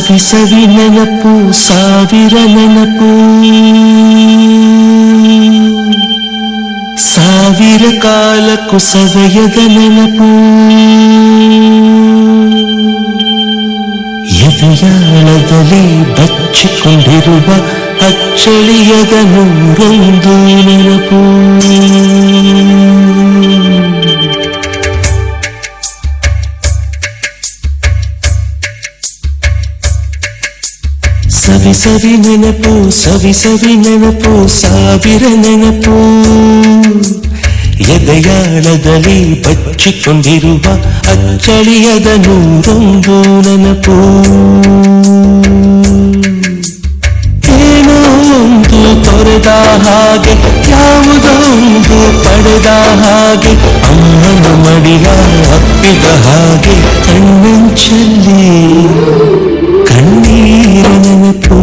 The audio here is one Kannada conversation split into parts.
ಸವಿ ಸವಿ ನೆನಪು ಸಾವಿರ ನೆನಪು ಸಾವಿರ ಕಾಲಕ್ಕೂ ಸವೆಯದ ನೆನಪು ಎದೆಯಾಳದಲ್ಲಿ ಬಚ್ಚಿಕೊಂಡಿರುವ ಅಚ್ಚಳಿಯದ ನೂರೊಂದು ನೆನಪು ಸವಿ ಸವಿ ನೆನಪು ಸವಿ ಸವಿ ನೆನಪು ಸಾವಿರ ನೆನಪು ಎದೆಯಾಳದಲ್ಲಿ ಬಚ್ಚಿಕೊಂಡಿರುವ ಅಚ್ಚಳಿಯದ ನೂರೊಂದು ನೆನಪು ಏನೋ ಒಂದು ತೊರೆದ ಹಾಗೆ ಯಾವುದೋ ಒಂದು ಪಡೆದ ಹಾಗೆ ಅಮ್ಮನ ಮಡಿಯ ಅಪ್ಪಿದ ಹಾಗೆ ಕಣ್ಣಂಚಲ್ಲಿ ಕಣ್ಣೀರ ನೆನಪು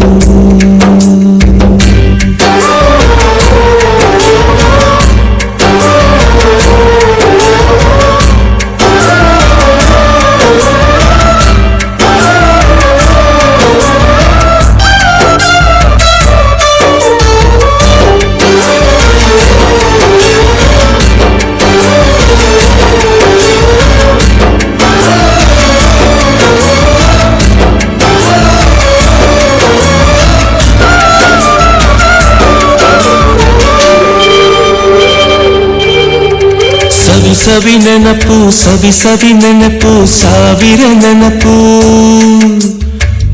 ಸವಿ ನೆನಪು ಸವಿ ಸವಿ ನೆನಪು ಸಾವಿರ ನೆನಪು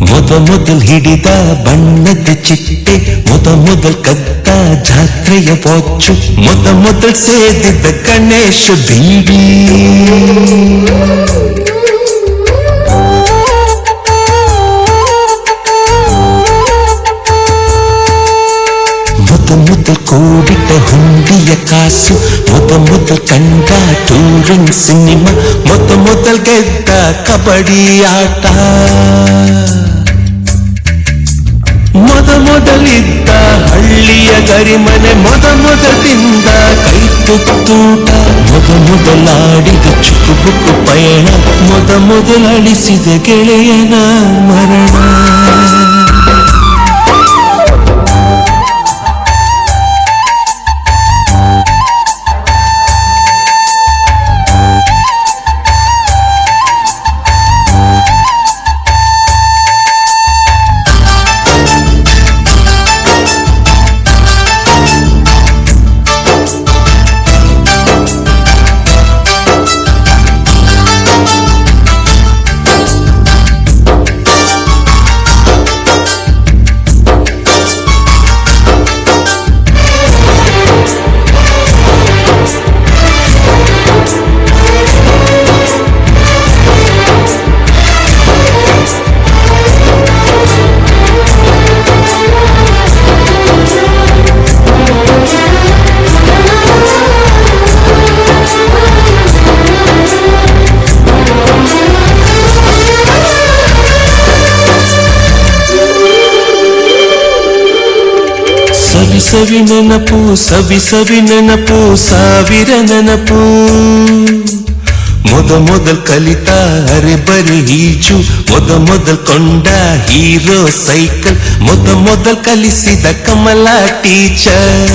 ಮೊದಲ್ ಹಿಡಿದ ಬಣ್ಣದ ಚಿಟ್ಟೆ ಮೊದಲ್ ಕದ್ದ ಜಾತ್ರೆಯ ವಾಚು ಮೊದಲ್ ಸೇದಿದ್ದ ಗಣೇಶ ಬೀಡಿ ಮೊದಲ್ ಕೂಡಿಟ್ಟ ಹುಂಡಿಯ ಕಾಸು ಮೊದಲ್ ಕಂಡ ಟೂರಿಂಗ್ ಸಿನಿಮಾ ಮೊದಲ್ ಗೆದ್ದ ಕಬಡ್ಡಿ ಆಟ ಮೊದಲಿದ್ದ ಹಳ್ಳಿಯ ಗರಿಮನೆ ಮೊದಲಿಂದ ಕೈ ತುತ್ತೂಟ ಮೊದಲಾಡಿದ ಚುಕ್ಕುಬುಕ್ಕು ಪಯಣ ಮೊದಲಳಿಸಿದ ಗೆಳೆಯನ ಮರಣ ಸವಿ ನೆನಪು ಸವಿ ಸವಿ ನೆನಪು ಸಾವಿರ ನೆನಪು ಮೊದಲ್ ಕಲಿತ ಅರೆಬರಿ ಈಜು ಮೊದಲ್ ಕೊಂಡ ಹೀರೋ ಸೈಕಲ್ ಮೊದಲ್ ಕಲಿಸಿದ ಕಮಲ ಟೀಚರ್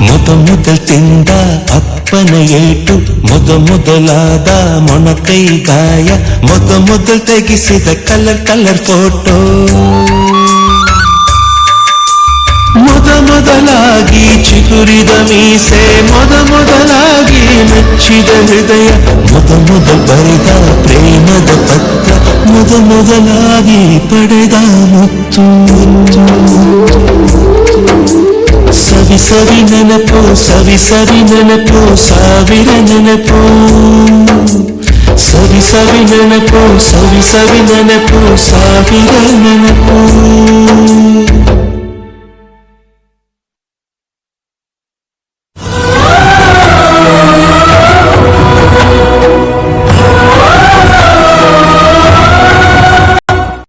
ಮೊದಲ್ ತಿಂದ ಅಪ್ಪನ ಏಟು ಮೊದಲಾದ ಮೊಣಕೈ ಗಾಯ ಮೊದಲ್ ತೆಗಿಸಿದ ಕಲರ್ ಫೋಟೋ ಮೊದಲಾಗಿ ಚಿಗುರಿದ ಮೀಸೆ ಮೊದಲಾಗಿ ಮೆಚ್ಚಿದ ಹೃದಯ ಮೊದಲ್ ಬರೆದ ಪ್ರೇಮದ ಪತ್ರ ಮೊದಲಾಗಿ ಪಡೆದ ಮುತ್ತು ಸವಿ ಸವಿ ನೆನಪು ಸವಿ ಸವಿ ನೆನಪು ಸಾವಿರ ನೆನಪು ಸವಿ ಸವಿ ನೆನಪು ಸವಿ ಸವಿ ನೆನಪು ಸಾವಿರ ನೆನಪು